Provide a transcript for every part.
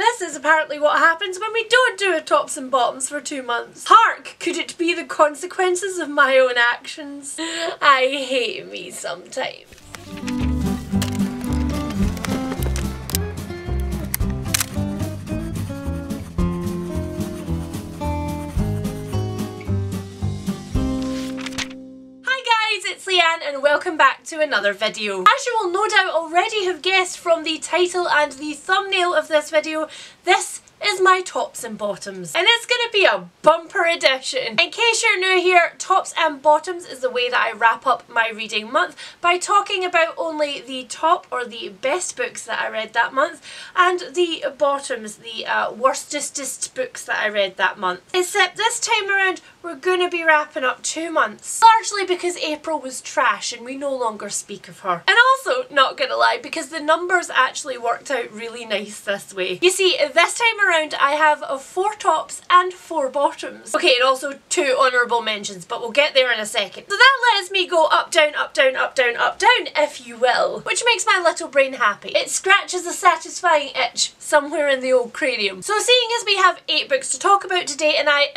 this is apparently what happens when we don't do a tops and bottoms for 2 months. Hark! Could it be the consequences of my own actions? I hate me sometimes. It's Leanne and welcome back to another video. As you will no doubt already have guessed from the title and the thumbnail of this video, this is my tops and bottoms. And it's going to be a bumper edition. In case you're new here, tops and bottoms is the way that I wrap up my reading month by talking about only the top or the best books that I read that month and the bottoms, the worstest books that I read that month. Except this time around we're going to be wrapping up 2 months. Largely because April was trash and we no longer speak of her. And also, not gonna lie, because the numbers actually worked out really nice this way. You see, this time around I have 4 tops and 4 bottoms. Okay, and also 2 honourable mentions, but we'll get there in a second. So that lets me go up, down, up, down, up, down, up, down, if you will. Which makes my little brain happy. It scratches a satisfying itch somewhere in the old cranium. So seeing as we have 8 books to talk about today and I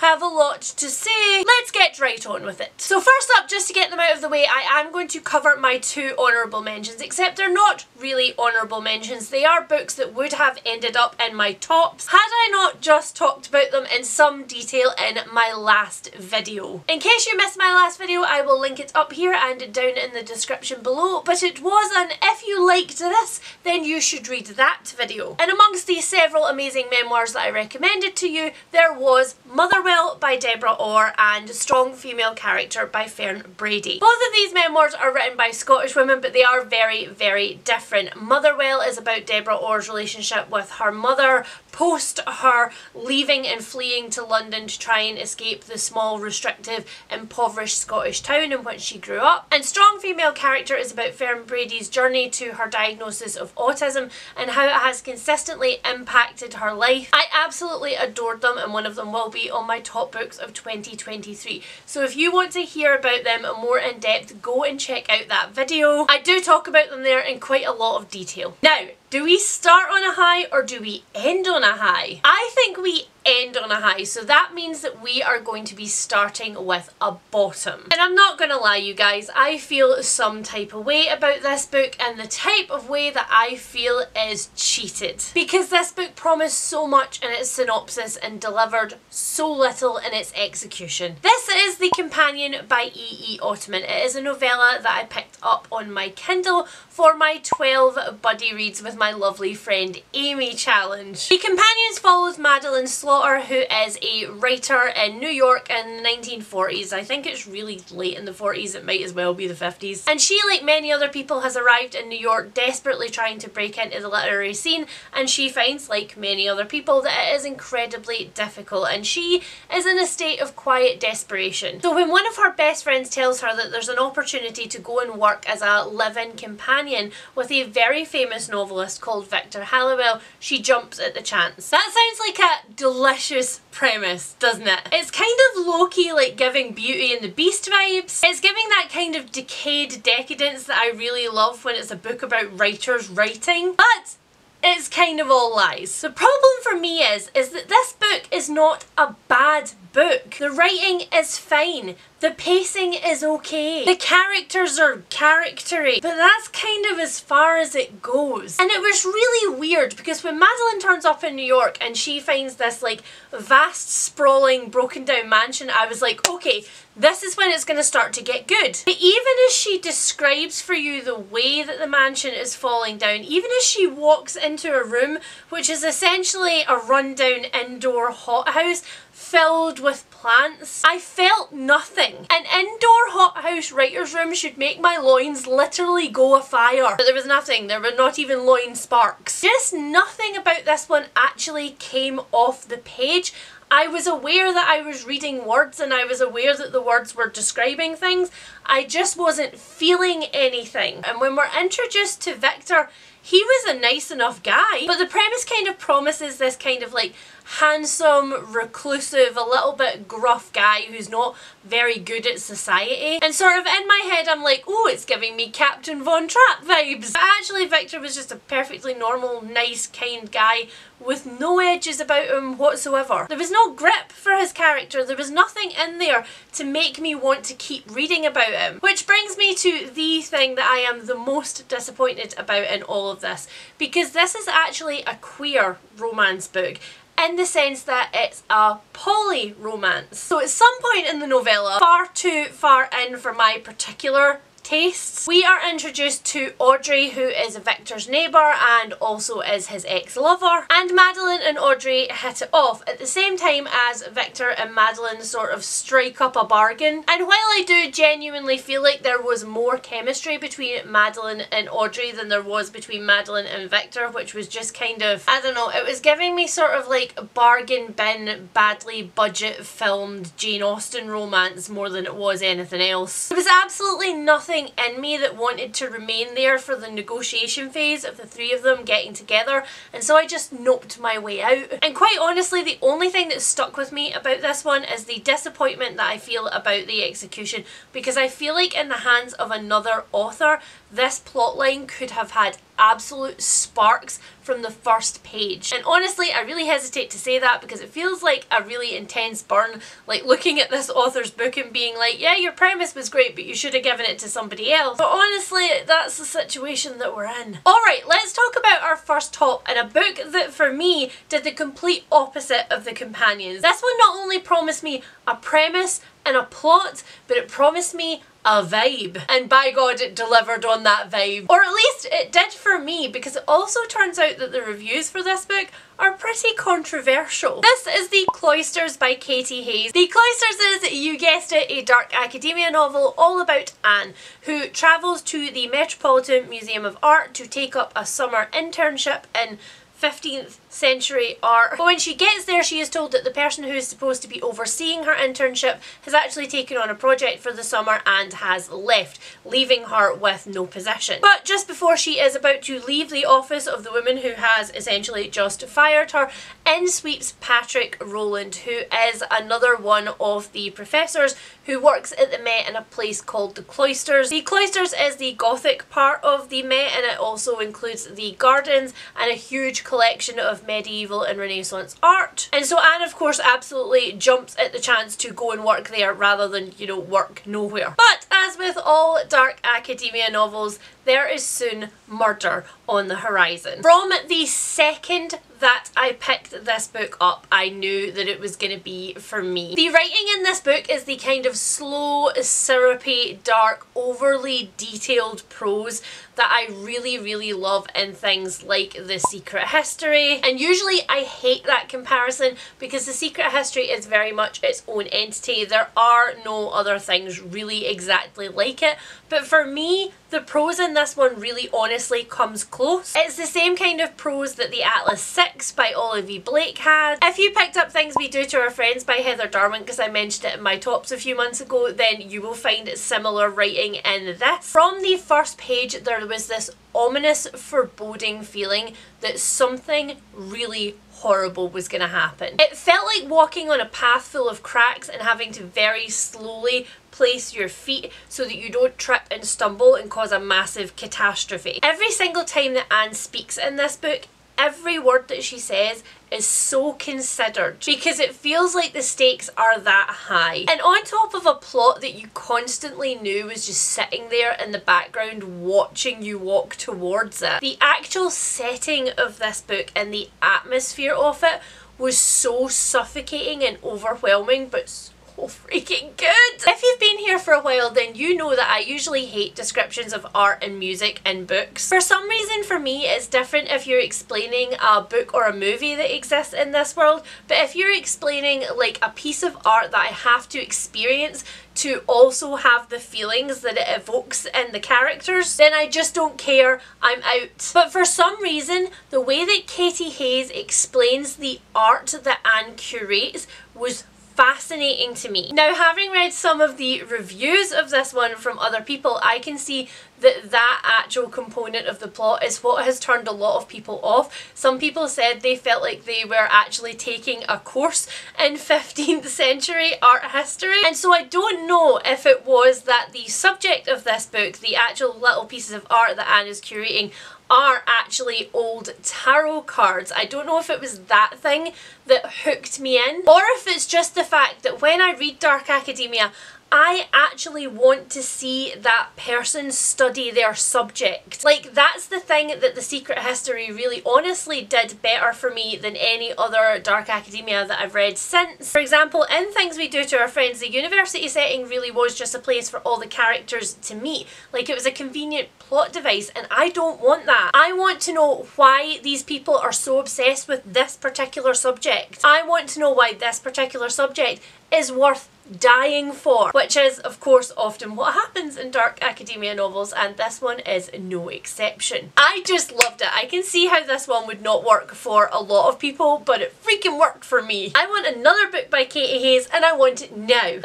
have a lot to say, let's get right on with it. So first up, just to get them out of the way, I am going to cover my 2 honourable mentions, except they're not really honourable mentions. They are books that would have ended up in my tops had I not just talked about them in some detail in my last video. In case you missed my last video, I will link it up here and down in the description below, but it was an if you liked this, then you should read that video. And amongst the several amazing memoirs that I recommended to you, there was Motherwell by Deborah Orr and Strong Female Character by Fern Brady. Both of these memoirs are written by Scottish women, but they are very, very different. Motherwell is about Deborah Orr's relationship with her mother post her leaving and fleeing to London to try and escape the small, restrictive, impoverished Scottish town in which she grew up. And Strong Female Character is about Fern Brady's journey to her diagnosis of autism and how it has consistently impacted her life. I absolutely adored them and one of them will be on my top books of 2023. So if you want to hear about them more in depth, go and check out that video. I do talk about them there in quite a lot of detail. Now, do we start on a high or do we end on a high? I think we end on a high, so that means that we are going to be starting with a bottom. And I'm not gonna lie you guys, I feel some type of way about this book, and the type of way that I feel is cheated. Because this book promised so much in its synopsis and delivered so little in its execution. This is The Companion by E.E. Ottoman. It is a novella that I picked up on my Kindle for my 12 buddy reads with my lovely friend Amy challenge. The Companions follows Madeline Slaughter, who is a writer in New York in the 1940s. I think it's really late in the 40s, it might as well be the 50s. And she, like many other people, has arrived in New York desperately trying to break into the literary scene, and she finds, like many other people, that it is incredibly difficult and she is in a state of quiet desperation. So when one of her best friends tells her that there's an opportunity to go and work as a live-in companion with a very famous novelist called Victor Halliwell, she jumps at the chance. That sounds like a delicious premise, doesn't it? It's kind of low-key like giving Beauty and the Beast vibes. It's giving that kind of decayed decadence that I really love when it's a book about writers writing, but it's kind of all lies. The problem for me is that this book is not a bad book. The writing is fine. The pacing is okay. The characters are charactery, but that's kind of as far as it goes. And it was really weird because when Madeline turns up in New York and she finds this like vast, sprawling, broken down mansion, I was like, okay, this is when it's going to start to get good. But even as she describes for you the way that the mansion is falling down, even as she walks into a room which is essentially a rundown indoor hothouse filled with plants, I felt nothing. An indoor hothouse writer's room should make my loins literally go afire. But there was nothing. There were not even loin sparks. Just nothing about this one actually came off the page. I was aware that I was reading words and I was aware that the words were describing things. I just wasn't feeling anything. And when we're introduced to Victor, he was a nice enough guy. But the premise kind of promises this kind of like handsome, reclusive, a little bit gruff guy who's not very good at society. And sort of in my head I'm like, oh, it's giving me Captain Von Trapp vibes. But actually Victor was just a perfectly normal, nice, kind guy with no edges about him whatsoever. There was no grip for his character. There was nothing in there to make me want to keep reading about him. Which brings me to the thing that I am the most disappointed about in all of this. Because this is actually a queer romance book, in the sense that it's a poly romance. So at some point in the novella, far too far in for my particular tastes, we are introduced to Audrey, who is Victor's neighbour and also is his ex-lover, and Madeline and Audrey hit it off at the same time as Victor and Madeline sort of strike up a bargain. And while I do genuinely feel like there was more chemistry between Madeline and Audrey than there was between Madeline and Victor, which was just kind of, I don't know, it was giving me sort of like bargain bin, badly budget filmed Jane Austen romance more than it was anything else. There was absolutely nothing in me that wanted to remain there for the negotiation phase of the three of them getting together, and so I just noped my way out. And quite honestly, the only thing that stuck with me about this one is the disappointment that I feel about the execution, because I feel like in the hands of another author this plotline could have had absolute sparks from the first page. And honestly, I really hesitate to say that because it feels like a really intense burn, like looking at this author's book and being like, yeah, your premise was great, but you should have given it to somebody else. But honestly, that's the situation that we're in. Alright, let's talk about our first top, and a book that for me did the complete opposite of the companions. This one not only promised me a premise and a plot, but it promised me a vibe. And by God, it delivered on that vibe. Or at least it did for me, because it also turns out that the reviews for this book are pretty controversial. This is The Cloisters by Katie Hayes. The Cloisters is, you guessed it, a dark academia novel all about Anne, who travels to the Metropolitan Museum of Art to take up a summer internship in 15th century art. But when she gets there, she is told that the person who is supposed to be overseeing her internship has actually taken on a project for the summer and has left, leaving her with no position. But just before she is about to leave the office of the woman who has essentially just fired her, in sweeps Patrick Rowland, who is another one of the professors who works at the Met in a place called the Cloisters. The Cloisters is the Gothic part of the Met, and it also includes the gardens and a huge collection of medieval and Renaissance art. And so Anne, of course, absolutely jumps at the chance to go and work there rather than, you know, work nowhere. But as with all dark academia novels, there is soon murder on the horizon. From the second that I picked this book up, I knew that it was going to be for me. The writing in this book is the kind of slow, syrupy, dark, overly detailed prose that I really, really love in things like The Secret History. And usually I hate that comparison because The Secret History is very much its own entity. There are no other things really exactly like it. But for me, the prose in this one really honestly comes close. It's the same kind of prose that the Atlas 6 by Olivia Blake had. If you picked up Things We Do to Our Friends by Heather Darwin, because I mentioned it in my tops a few months ago, then you will find similar writing in this. From the first page, there was this ominous, foreboding feeling that something really horrible was going to happen. It felt like walking on a path full of cracks and having to very slowly place your feet so that you don't trip and stumble and cause a massive catastrophe. Every single time that Anne speaks in this book, every word that she says is so considered because it feels like the stakes are that high. And on top of a plot that you constantly knew was just sitting there in the background watching you walk towards it, the actual setting of this book and the atmosphere of it was so suffocating and overwhelming, but so freaking good. If you've been here for a while, then you know that I usually hate descriptions of art and music in books. For some reason, for me, it's different if you're explaining a book or a movie that exists in this world, but if you're explaining like a piece of art that I have to experience to also have the feelings that it evokes in the characters, then I just don't care, I'm out. But for some reason, the way that Katie Hayes explains the art that Anne curates was fascinating to me. Now, having read some of the reviews of this one from other people, I can see that actual component of the plot is what has turned a lot of people off. Some people said they felt like they were actually taking a course in 15th century art history, and so I don't know if it was that the subject of this book, the actual little pieces of art that Anne is curating, are actually old tarot cards. I don't know if it was that thing that hooked me in, or if it's just the fact that when I read Dark Academia, I actually want to see that person study their subject. Like, that's the thing that The Secret History really honestly did better for me than any other Dark Academia that I've read since. For example, in Things We Do to Our Friends, the university setting really was just a place for all the characters to meet. Like, it was a convenient plot device, and I don't want that. I want to know why these people are so obsessed with this particular subject. I want to know why this particular subject is worth dying for, which is of course often what happens in Dark Academia novels, and this one is no exception. I just loved it. I can see how this one would not work for a lot of people, but it freaking worked for me. I want another book by Katie Hayes, and I want it now.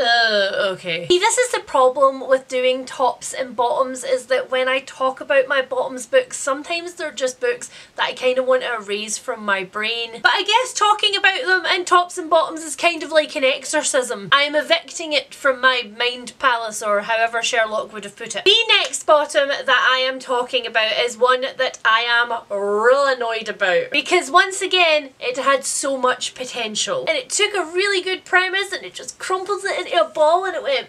Okay. See, this is the problem with doing tops and bottoms, is that when I talk about my bottoms books, sometimes they're just books that I kind of want to erase from my brain. But I guess talking about them in tops and bottoms is kind of like an exorcism. I am evicting it from my mind palace, or however Sherlock would have put it. The next bottom that I am talking about is one that I am real annoyed about, because once again it had so much potential, and it took a really good premise and it just crumpled it into a ball and it went.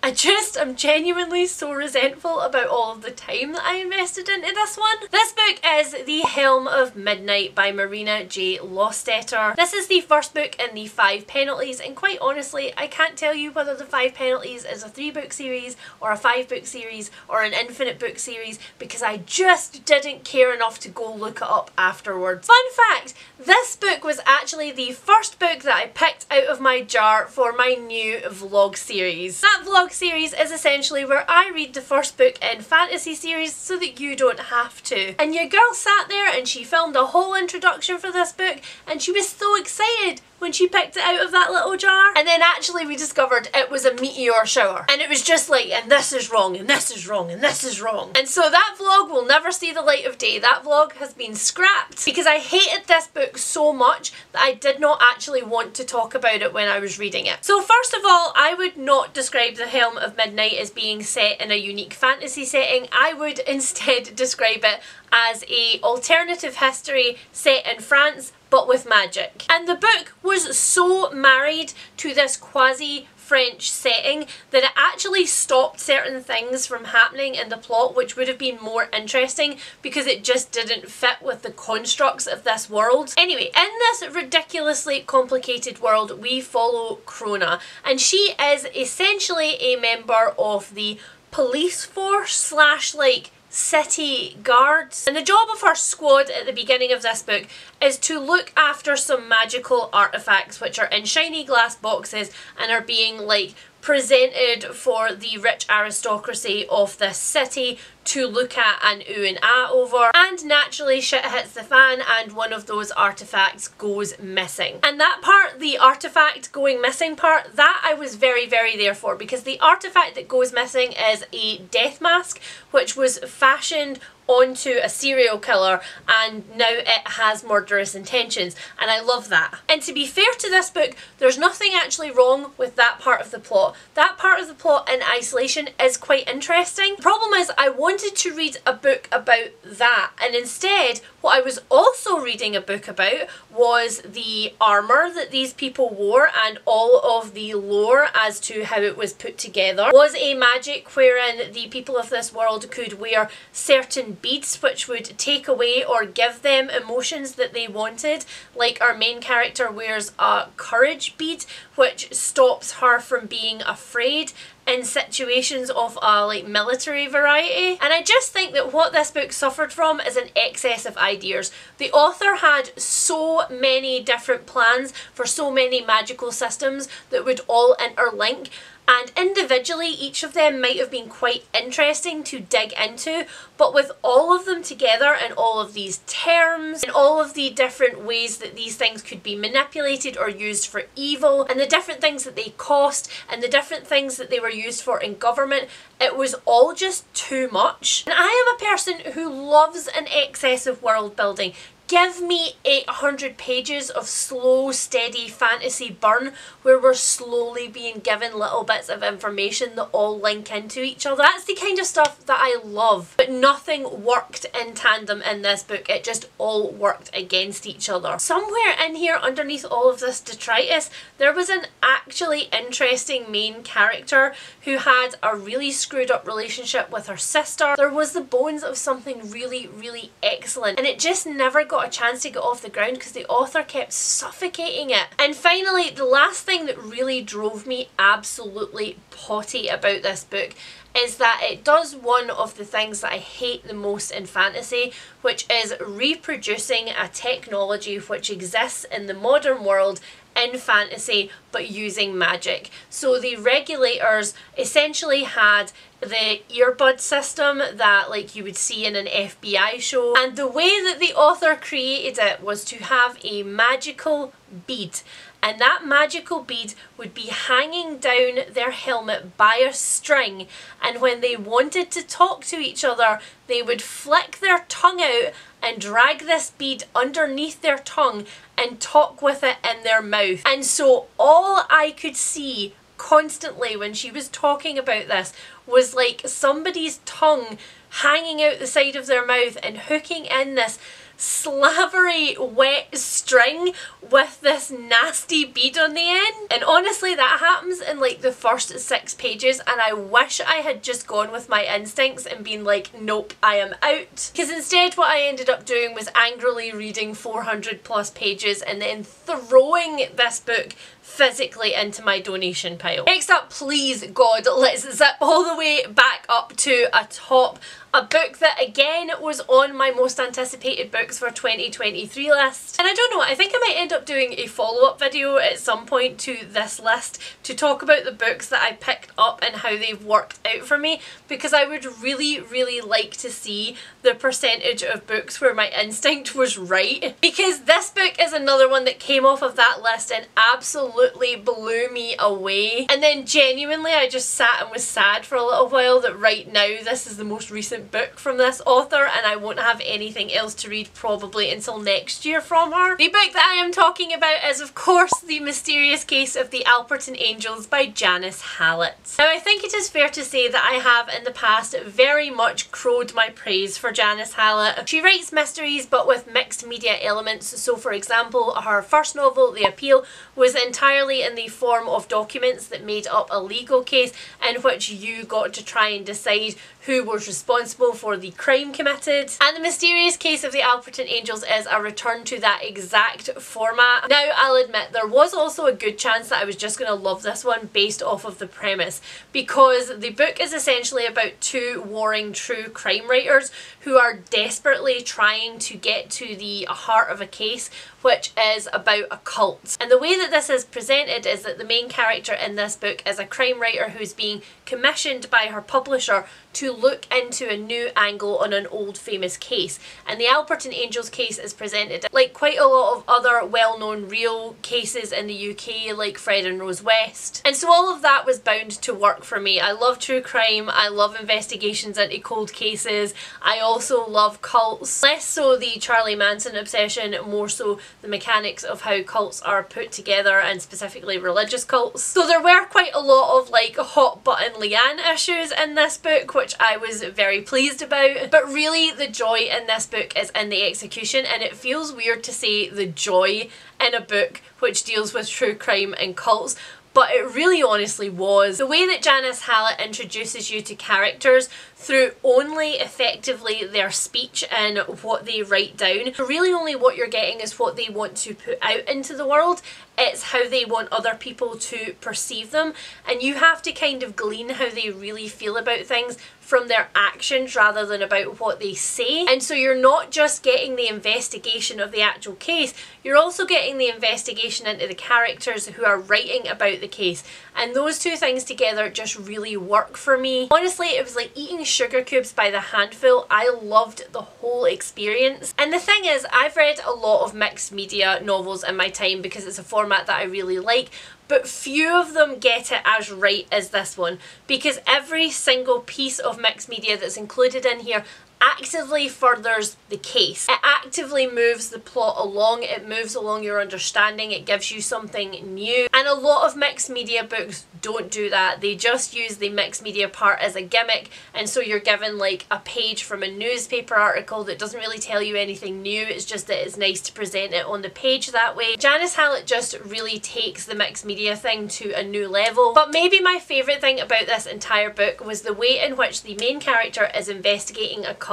I'm genuinely so resentful about all of the time that I invested into this one. This book is The Helm of Midnight by Marina J. Lostetter. This is the first book in the 5 penalties, and quite honestly I can't tell you whether the 5 penalties is a 3-book series or a 5-book series or an infinite book series, because I just didn't care enough to go look it up afterwards. Fun fact, this book was actually the first book that I picked out of my jar for my new vlog series. That vlog series is essentially where I read the first book in fantasy series so that you don't have to. And your girl sat there and she filmed a whole introduction for this book, and she was so excited when she picked it out of that little jar. And then actually we discovered it was a meteor shower, and it was just like, and this is wrong, and this is wrong, and this is wrong. And so that vlog will never see the light of day. That vlog has been scrapped because I hated this book so much that I did not actually want to talk about it when I was reading it. So first of all, I would not describe The Helm of Midnight as being set in a unique fantasy setting. I would instead describe it as a alternative history set in France, but with magic. And the book was so married to this quasi-French setting that it actually stopped certain things from happening in the plot which would have been more interesting, because it just didn't fit with the constructs of this world. Anyway, in this ridiculously complicated world we follow Krona, and she is essentially a member of the police force slash like city guards, and the job of her squad at the beginning of this book is to look after some magical artifacts which are in shiny glass boxes and are being like presented for the rich aristocracy of this city to look at and ooh and ah over. And naturally shit hits the fan and one of those artifacts goes missing. And that part, the artifact going missing part, that I was very there for, because the artifact that goes missing is a death mask which was fashioned onto a serial killer, and now it has murderous intentions, and I love that. And to be fair to this book, there's nothing actually wrong with that part of the plot. That part of the plot in isolation is quite interesting. The problem is I wanted to read a book about that, and instead what I was also reading a book about was the armour that these people wore and all of the lore as to how it was put together. Was a magic wherein the people of this world could wear certain beads which would take away or give them emotions that they wanted. Like our main character wears a courage bead which stops her from being afraid in situations of a like military variety. And I just think that what this book suffered from is an excess of ideas. The author had so many different plans for so many magical systems that would all interlink, and individually each of them might have been quite interesting to dig into, but with all of them together and all of these terms and all of the different ways that these things could be manipulated or used for evil and the different things that they cost and the different things that they were used for in government, it was all just too much. And I am a person who loves an excess of world building. Give me 800 pages of slow, steady fantasy burn where we're slowly being given little bits of information that all link into each other. That's the kind of stuff that I love. But nothing worked in tandem in this book. It just all worked against each other. Somewhere in here underneath all of this detritus, there was an actually interesting main character who had a really screwed up relationship with her sister. There was the bones of something really, really excellent, and it just never got a chance to get off the ground because the author kept suffocating it. And finally, the last thing that really drove me absolutely potty about this book is that it does one of the things that I hate the most in fantasy, which is reproducing a technology which exists in the modern world in fantasy but using magic. So the regulators essentially had the earbud system that like you would see in an FBI show, and the way that the author created it was to have a magical bead, and that magical bead would be hanging down their helmet by a string, and when they wanted to talk to each other they would flick their tongue out and drag this bead underneath their tongue and talk with it in their mouth. And so all I could see constantly when she was talking about this was like somebody's tongue hanging out the side of their mouth and hooking in this slavery wet string with this nasty bead on the end. And honestly, that happens in like the first 6 pages, and I wish I had just gone with my instincts and been like, nope, I am out. Because instead what I ended up doing was angrily reading 400 plus pages and then throwing this book physically into my donation pile. Next up, please God, let's zip all the way back up to a top. A book that again was on my most anticipated books for 2023 list. And I don't know, I think I might end up doing a follow-up video at some point to this list to talk about the books that I picked up and how they've worked out for me, because I would really, really like to see the percentage of books where my instinct was right. Because this book is another one that came off of that list and absolutely blew me away. And then genuinely I just sat and was sad for a little while that right now this is the most recent book from this author and I won't have anything else to read probably until next year from her. The book that I am talking about is of course The Mysterious Case of the Alperton Angels by Janice Hallett. Now I think it is fair to say that I have in the past very much crowed my praise for Janice Hallett. She writes mysteries but with mixed media elements, so for example her first novel, The Appeal, was entirely in the form of documents that made up a legal case in which you got to try and decide who was responsible for the crime committed. And The Mysterious Case of the Alperton Angels is a return to that exact format. Now I'll admit there was also a good chance that I was just going to love this one based off of the premise, because the book is essentially about 2 warring true crime writers who are desperately trying to get to the heart of a case which is about a cult. And the way that this is presented is that the main character in this book is a crime writer who's being commissioned by her publisher to look into a new angle on an old famous case. And the Alperton Angels case is presented like quite a lot of other well-known real cases in the UK, like Fred and Rose West. And so all of that was bound to work for me. I love true crime, I love investigations into cold cases, I also love cults. Less so the Charlie Manson obsession, more so the mechanics of how cults are put together, and specifically religious cults. So there were quite a lot of like hot button Leanne issues in this book, which I was very pleased about. But really the joy in this book is in the execution, and it feels weird to say the joy in a book which deals with true crime and cults, but it really honestly was. The way that Janice Hallett introduces you to characters through only effectively their speech and what they write down. Really only what you're getting is what they want to put out into the world. It's how they want other people to perceive them, and you have to kind of glean how they really feel about things from their actions rather than about what they say. And so you're not just getting the investigation of the actual case, you're also getting the investigation into the characters who are writing about the case. And those two things together just really work for me. Honestly, it was like eating sugar cubes by the handful. I loved the whole experience. And the thing is, I've read a lot of mixed media novels in my time because it's a format that I really like, but few of them get it as right as this one, because every single piece of mixed media that's included in here actively furthers the case. It actively moves the plot along, it moves along your understanding, it gives you something new. And a lot of mixed media books don't do that. They just use the mixed media part as a gimmick, and so you're given like a page from a newspaper article that doesn't really tell you anything new, it's just that it's nice to present it on the page that way. Janice Hallett just really takes the mixed media thing to a new level. But maybe my favourite thing about this entire book was the way in which the main character is investigating a cult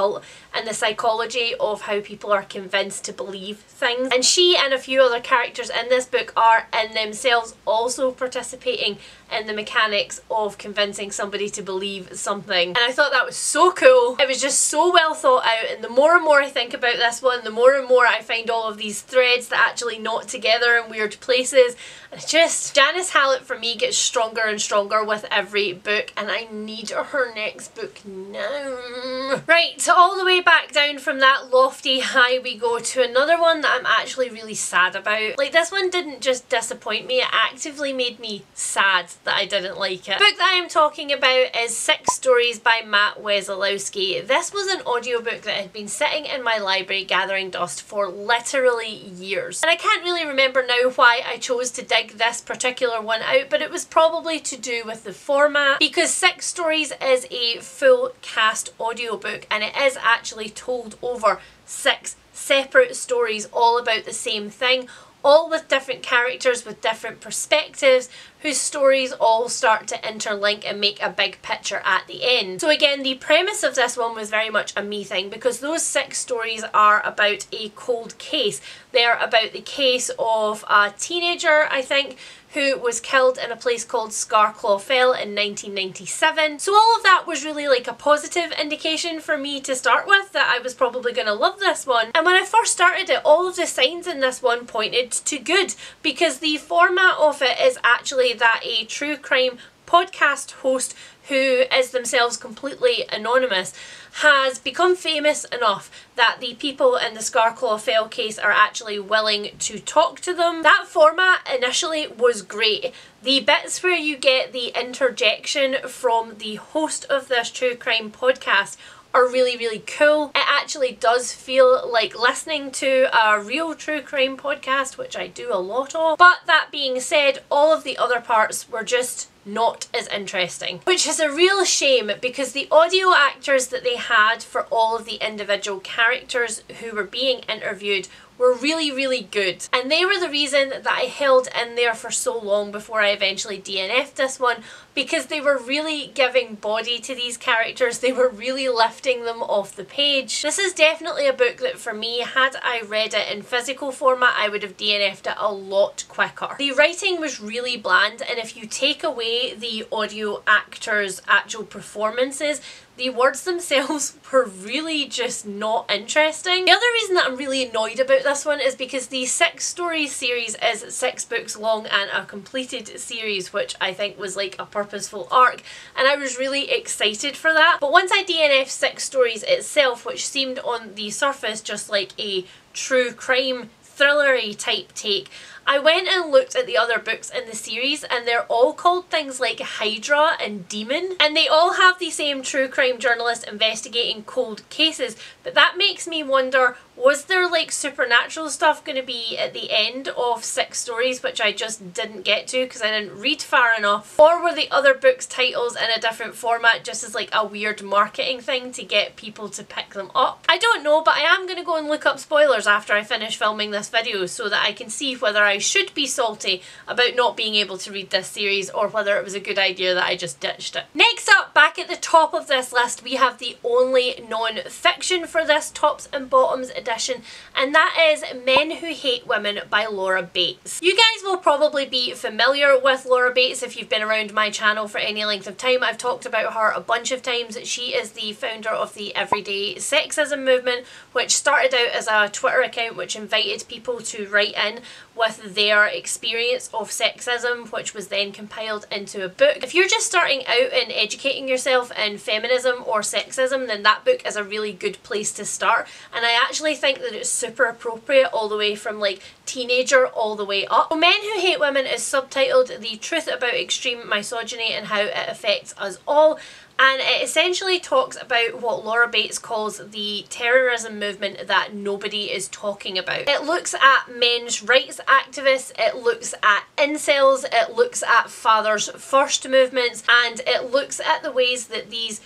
and the psychology of how people are convinced to believe things. And she and a few other characters in this book are in themselves also participating in the mechanics of convincing somebody to believe something. And I thought that was so cool. It was just so well thought out, and the more and more I think about this one, the more and more I find all of these threads that actually knot together in weird places. And just, Janice Hallett for me gets stronger and stronger with every book, and I need her next book now. Right, so all the way back down from that lofty high we go to another one that I'm actually really sad about. Like, this one didn't just disappoint me, it actively made me sad that I didn't like it. The book that I'm talking about is 6 Stories by Matt Wesolowski. This was an audiobook that had been sitting in my library gathering dust for literally years. And I can't really remember now why I chose to dig this particular one out, but it was probably to do with the format, because 6 Stories is a full cast audiobook and it is actually told over 6 separate stories all about the same thing, all with different characters with different perspectives, whose stories all start to interlink and make a big picture at the end. So again, the premise of this one was very much a me thing, because those 6 stories are about a cold case. They're about the case of a teenager, I think, who was killed in a place called Scarclaw Fell in 1997. So all of that was really like a positive indication for me to start with that I was probably going to love this one. And when I first started it, all of the signs in this one pointed to good, because the format of it is actually that a true crime podcast host, who is themselves completely anonymous, has become famous enough that the people in the Scarclaw Fell case are actually willing to talk to them. That format initially was great. The bits where you get the interjection from the host of this true crime podcast are really, really cool. It actually does feel like listening to a real true crime podcast, which I do a lot of. But that being said, all of the other parts were just not as interesting, which is a real shame, because the audio actors that they had for all of the individual characters who were being interviewed were really, really good. And they were the reason that I held in there for so long before I eventually DNF'd this one, because they were really giving body to these characters. They were really lifting them off the page. This is definitely a book that for me, had I read it in physical format, I would have DNF'd it a lot quicker. The writing was really bland, and if you take away the audio actors' actual performances, the words themselves were really just not interesting. The other reason that I'm really annoyed about this one is because the 6 story series is 6 books long and a completed series, which I think was like a purposeful arc, and I was really excited for that. But once I DNF'd 6 stories itself, which seemed on the surface just like a true crime thrillery type take, I went and looked at the other books in the series, and they're all called things like Hydra and Demon, and they all have the same true crime journalist investigating cold cases. But that makes me wonder, was there like supernatural stuff going to be at the end of 6 stories, which I just didn't get to because I didn't read far enough? Or were the other books' titles in a different format just as like a weird marketing thing to get people to pick them up? I don't know, but I am going to go and look up spoilers after I finish filming this video so that I can see whether I I should be salty about not being able to read this series, or whether it was a good idea that I just ditched it. Next up, back at the top of this list, we have the only non-fiction for this tops and bottoms edition, and that is Men Who Hate Women by Laura Bates. You guys will probably be familiar with Laura Bates if you've been around my channel for any length of time. I've talked about her a bunch of times. She is the founder of the Everyday Sexism movement, which started out as a Twitter account which invited people to write in with their experience of sexism, which was then compiled into a book. If you're just starting out in educating yourself in feminism or sexism, then that book is a really good place to start, and I actually think that it's super appropriate all the way from like teenager all the way up. Men Who Hate Women is subtitled The Truth About Extreme Misogyny and How It Affects Us All, and it essentially talks about what Laura Bates calls the terrorism movement that nobody is talking about. It looks at men's rights activists, it looks at incels, it looks at fathers first movements, and it looks at the ways that these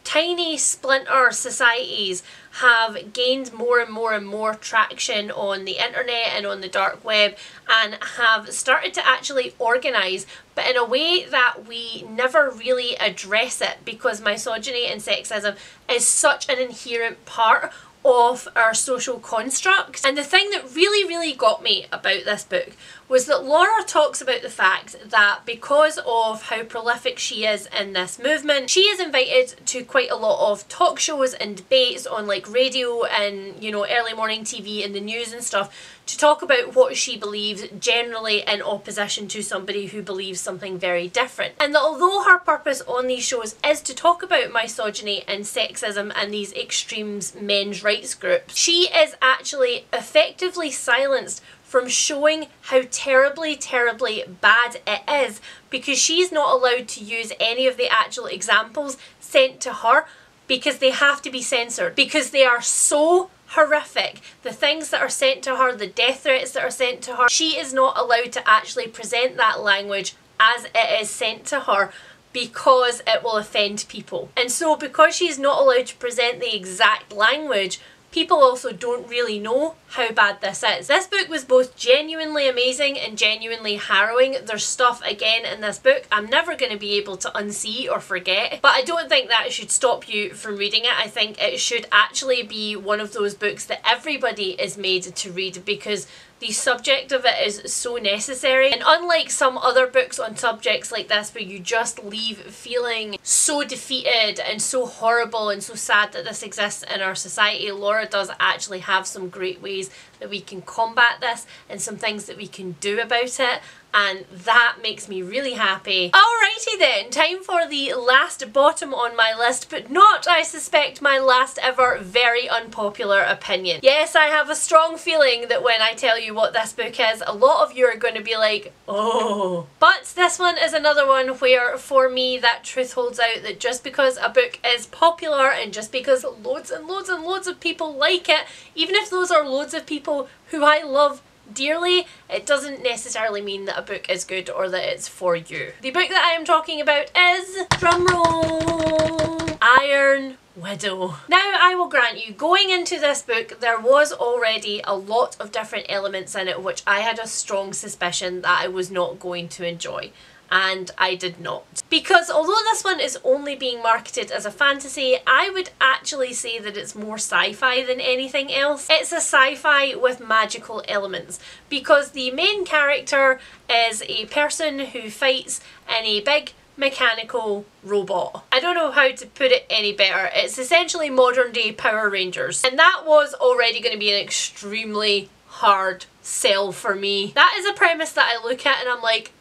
tiny splinter societies have gained more and more and more traction on the internet and on the dark web, and have started to actually organise, but in a way that we never really address it, because misogyny and sexism is such an inherent part of our social construct. And the thing that really got me about this book was that Laura talks about the fact that because of how prolific she is in this movement, she is invited to quite a lot of talk shows and debates on like radio and, you know, early morning TV and the news and stuff, to talk about what she believes, generally in opposition to somebody who believes something very different. And that although her purpose on these shows is to talk about misogyny and sexism and these extremes men's rights groups, she is actually effectively silenced from showing how terribly bad it is, because she's not allowed to use any of the actual examples sent to her because they have to be censored, because they are so horrific. The things that are sent to her, the death threats that are sent to her, she is not allowed to actually present that language as it is sent to her, because it will offend people. And so because she's not allowed to present the exact language, people also don't really know how bad this is. This book was both genuinely amazing and genuinely harrowing. There's stuff again in this book I'm never going to be able to unsee or forget, but I don't think that should stop you from reading it. I think it should actually be one of those books that everybody is made to read, because the subject of it is so necessary. And unlike some other books on subjects like this where you just leave feeling so defeated and so horrible and so sad that this exists in our society, Laura does actually have some great ways that we can combat this and some things that we can do about it, and that makes me really happy. Alrighty then, time for the last bottom on my list, but not, I suspect, my last ever very unpopular opinion. Yes, I have a strong feeling that when I tell you what this book is, a lot of you are going to be like, oh. But this one is another one where, for me, that truth holds out, that just because a book is popular and just because loads and loads of people like it, even if those are loads of people who I love dearly, it doesn't necessarily mean that a book is good or that it's for you. The book that I am talking about is, drumroll, Iron Widow. Now, I will grant you, going into this book, there was already a lot of different elements in it which I had a strong suspicion that I was not going to enjoy. And I did not. Because although this one is only being marketed as a fantasy, I would actually say that it's more sci-fi than anything else. It's a sci-fi with magical elements, because the main character is a person who fights in a big mechanical robot. I don't know how to put it any better. It's essentially modern day Power Rangers. And that was already going to be an extremely hard sell for me. That is a premise that I look at and I'm like,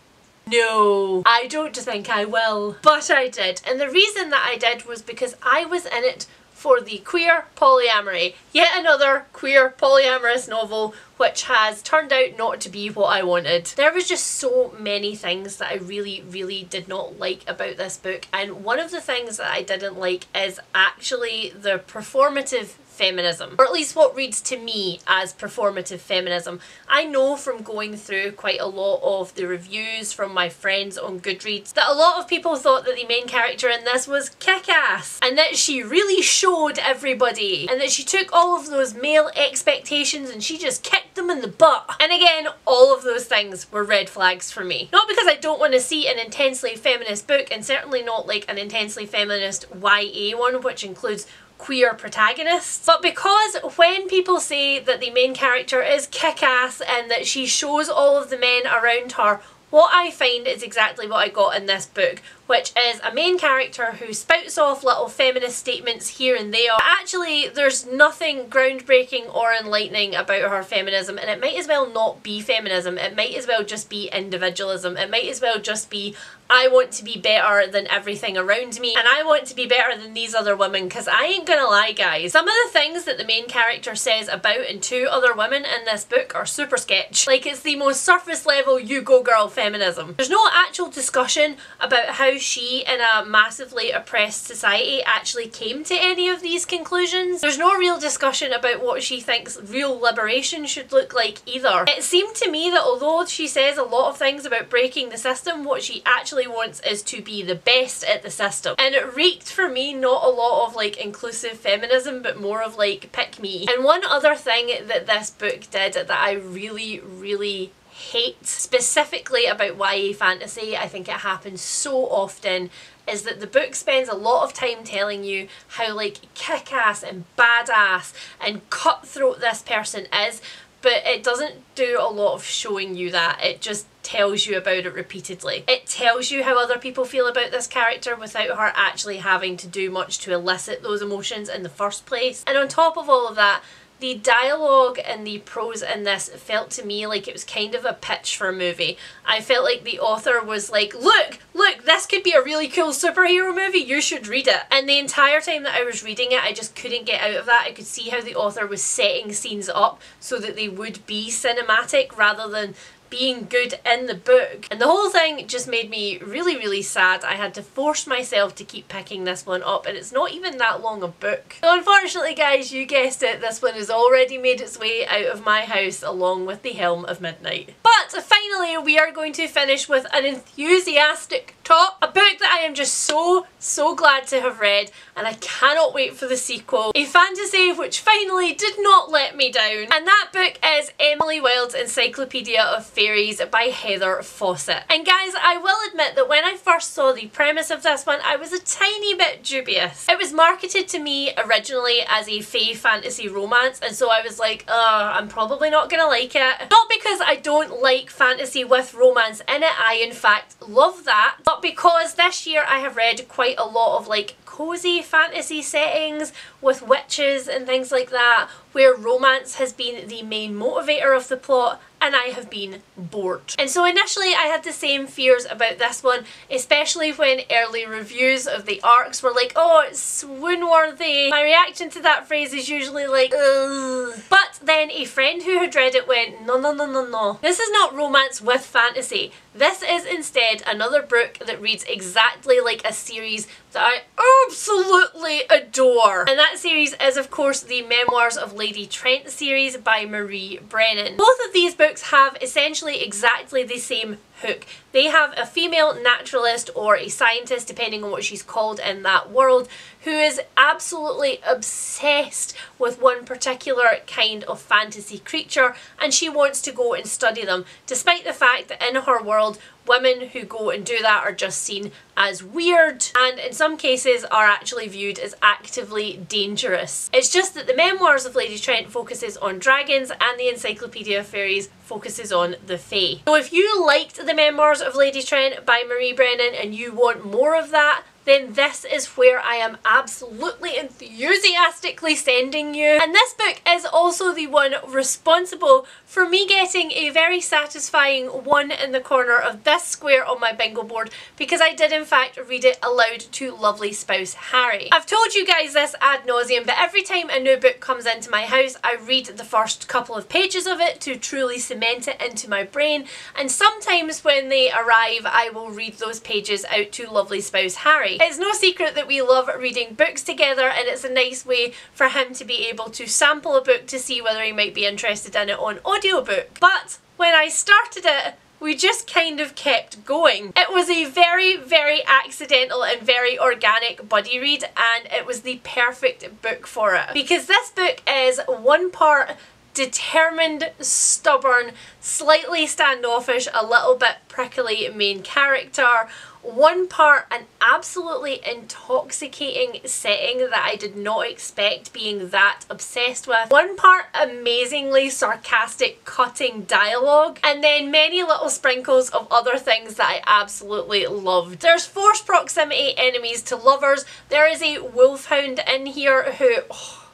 no, I don't think I will. But I did. And the reason that I did was because I was in it for the queer polyamory. Yet another queer polyamorous novel which has turned out not to be what I wanted. There was just so many things that I really did not like about this book, and one of the things that I didn't like is actually the performative feminism, or at least what reads to me as performative feminism. I know from going through quite a lot of the reviews from my friends on Goodreads that a lot of people thought that the main character in this was kick-ass, and that she really showed everybody, and that she took all of those male expectations and she just kicked them in the butt. And again, all of those things were red flags for me. Not because I don't want to see an intensely feminist book, and certainly not like an intensely feminist YA one, which includes queer protagonists, but because when people say that the main character is kick-ass and that she shows all of the men around her, what I find is exactly what I got in this book, which is a main character who spouts off little feminist statements here and there. Actually, there's nothing groundbreaking or enlightening about her feminism, and it might as well not be feminism. It might as well just be individualism. It might as well just be, I want to be better than everything around me, and I want to be better than these other women, because I ain't gonna lie, guys. Some of the things that the main character says about and to other women in this book are super sketch. Like, it's the most surface level, you go girl feminism. There's no actual discussion about how she, in a massively oppressed society, actually came to any of these conclusions. There's no real discussion about what she thinks real liberation should look like either. It seemed to me that although she says a lot of things about breaking the system, what she actually wants is to be the best at the system. And it reeked for me not a lot of like inclusive feminism, but more of like pick me. And one other thing that this book did that I really hate, specifically about YA fantasy, I think it happens so often, is that the book spends a lot of time telling you how like kick-ass and badass and cutthroat this person is, but it doesn't do a lot of showing you that. It just tells you about it repeatedly. It tells you how other people feel about this character without her actually having to do much to elicit those emotions in the first place. And on top of all of that, the dialogue and the prose in this felt to me like it was kind of a pitch for a movie. I felt like the author was like, look, this could be a really cool superhero movie, you should read it. And the entire time that I was reading it, I just couldn't get out of that. I could see how the author was setting scenes up so that they would be cinematic rather than being good in the book. And the whole thing just made me really sad. I had to force myself to keep picking this one up, and it's not even that long a book. So unfortunately, guys, you guessed it, this one has already made its way out of my house along with The Helm of Midnight. But finally, we are going to finish with an enthusiastic top, a book that I am just so glad to have read, and I cannot wait for the sequel. A fantasy which finally did not let me down, and that book is Emily Wilde's Encyclopedia of Fairies by Heather Fawcett. And guys, I will admit that when I first saw the premise of this one, I was a tiny bit dubious. It was marketed to me originally as a fae fantasy romance, and so I was like, I'm probably not gonna like it. Not because I don't like fantasy with romance in it, I in fact love that, but because this year I have read quite a lot of like cozy fantasy settings with witches and things like that, where romance has been the main motivator of the plot, and I have been bored. And so initially I had the same fears about this one, especially when early reviews of the arcs were like, oh, it's swoon-worthy. My reaction to that phrase is usually like, ugh. But then a friend who had read it went, no. This is not romance with fantasy. This is instead another book that reads exactly like a series that I absolutely adore. And that series is, of course, the Memoirs of Lady Trent series by Marie Brennan. Both of these books have essentially exactly the same hook. They have a female naturalist or a scientist, depending on what she's called in that world, who is absolutely obsessed with one particular kind of fantasy creature, and she wants to go and study them, despite the fact that in her world, women who go and do that are just seen as weird, and in some cases are actually viewed as actively dangerous. It's just that the Memoirs of Lady Trent focuses on dragons, and the Encyclopedia of Fairies focuses on the Fae. So if you liked the Memoirs of Lady Trent by Marie Brennan and you want more of that, then this is where I am absolutely enthusiastically sending you. And this book is also the one responsible for me getting a very satisfying 1 in the corner of this square on my bingo board, because I did in fact read it aloud to lovely spouse Harry. I've told you guys this ad nauseum, but every time a new book comes into my house, I read the first couple of pages of it to truly cement it into my brain, and sometimes when they arrive, I will read those pages out to lovely spouse Harry. It's no secret that we love reading books together, and it's a nice way for him to be able to sample a book to see whether he might be interested in it on audiobook. But when I started it, we just kind of kept going. It was a very, very accidental and very organic buddy read, and it was the perfect book for it. Because this book is one part determined, stubborn, slightly standoffish, a little bit prickly main character, one part an absolutely intoxicating setting that I did not expect being that obsessed with, one part amazingly sarcastic cutting dialogue, and then many little sprinkles of other things that I absolutely loved. There's forced proximity enemies to lovers, there is a wolfhound in here who...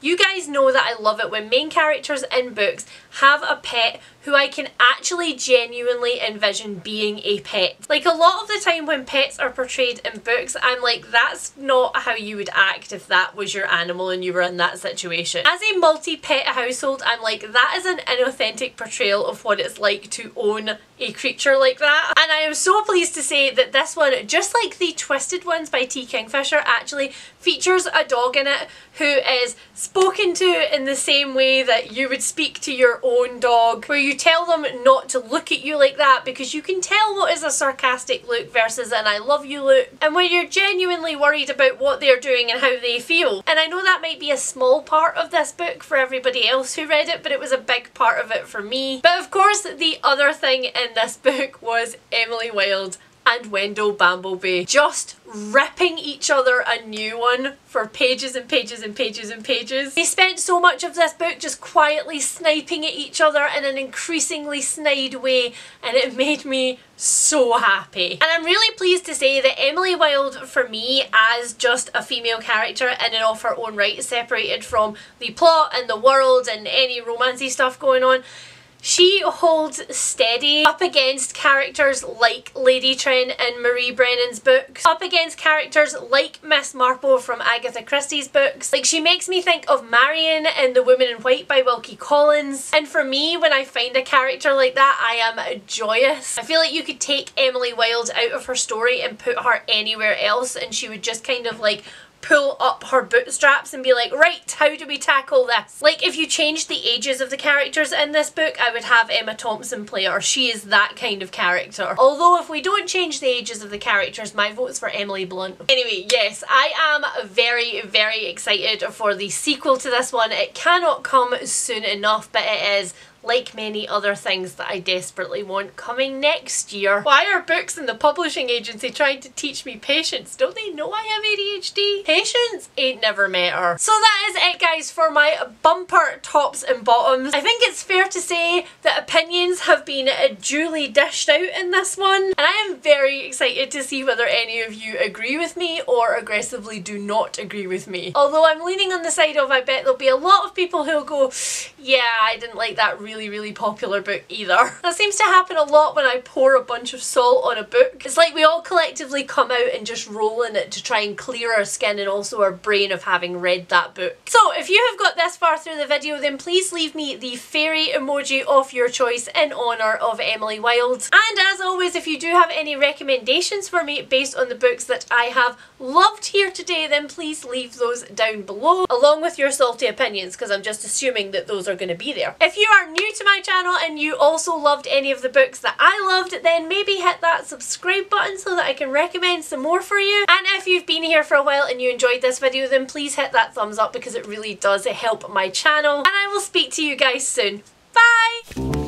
you guys know that I love it when main characters in books have a pet who I can actually genuinely envision being a pet. Like, a lot of the time when pets are portrayed in books, I'm like, that's not how you would act if that was your animal and you were in that situation. As a multi-pet household, I'm like, that is an inauthentic portrayal of what it's like to own a creature like that. And I am so pleased to say that this one, just like the Twisted Ones by T. Kingfisher, actually features a dog in it who is spoken to in the same way that you would speak to your own dog, where you tell them not to look at you like that because you can tell what is a sarcastic look versus an I love you look, and where you're genuinely worried about what they're doing and how they feel. And I know that might be a small part of this book for everybody else who read it, but it was a big part of it for me. But of course, the other thing in this book was Emily Wilde and Wendell Bambleby just ripping each other a new one for pages and pages and pages and pages. They spent so much of this book just quietly sniping at each other in an increasingly snide way, and it made me so happy. And I'm really pleased to say that Emily Wilde, for me, as just a female character in and of her own right, separated from the plot and the world and any romancy stuff going on, she holds steady up against characters like Lady Tren in Marie Brennan's books, up against characters like Miss Marple from Agatha Christie's books. Like, she makes me think of Marion in The Woman in White by Wilkie Collins. And for me, when I find a character like that, I am joyous. I feel like you could take Emily Wilde out of her story and put her anywhere else, and she would just kind of like pull up her bootstraps and be like, right, how do we tackle this? Like, if you changed the ages of the characters in this book, I would have Emma Thompson play her. She is that kind of character. Although if we don't change the ages of the characters, my vote's for Emily Blunt. Anyway, yes, I am very, very excited for the sequel to this one. It cannot come soon enough, but it is, like many other things that I desperately want, coming next year. Why are books and the publishing agency trying to teach me patience? Don't they know I have ADHD? Patience ain't never met her. So that is it, guys, for my bumper tops and bottoms. I think it's fair to say that opinions have been duly dished out in this one, and I am very excited to see whether any of you agree with me or aggressively do not agree with me. Although I'm leaning on the side of, I bet there'll be a lot of people who'll go, yeah, I didn't like that really popular book either. That seems to happen a lot when I pour a bunch of salt on a book. It's like we all collectively come out and just roll in it to try and clear our skin and also our brain of having read that book. So if you have got this far through the video, then please leave me the fairy emoji of your choice in honour of Emily Wilde. And as always, if you do have any recommendations for me based on the books that I have loved here today, then please leave those down below, along with your salty opinions, because I'm just assuming that those are going to be there. If you are new to my channel and you also loved any of the books that I loved, then maybe hit that subscribe button so that I can recommend some more for you. And if you've been here for a while and you enjoyed this video, then please hit that thumbs up because it really does help my channel. And I will speak to you guys soon. Bye!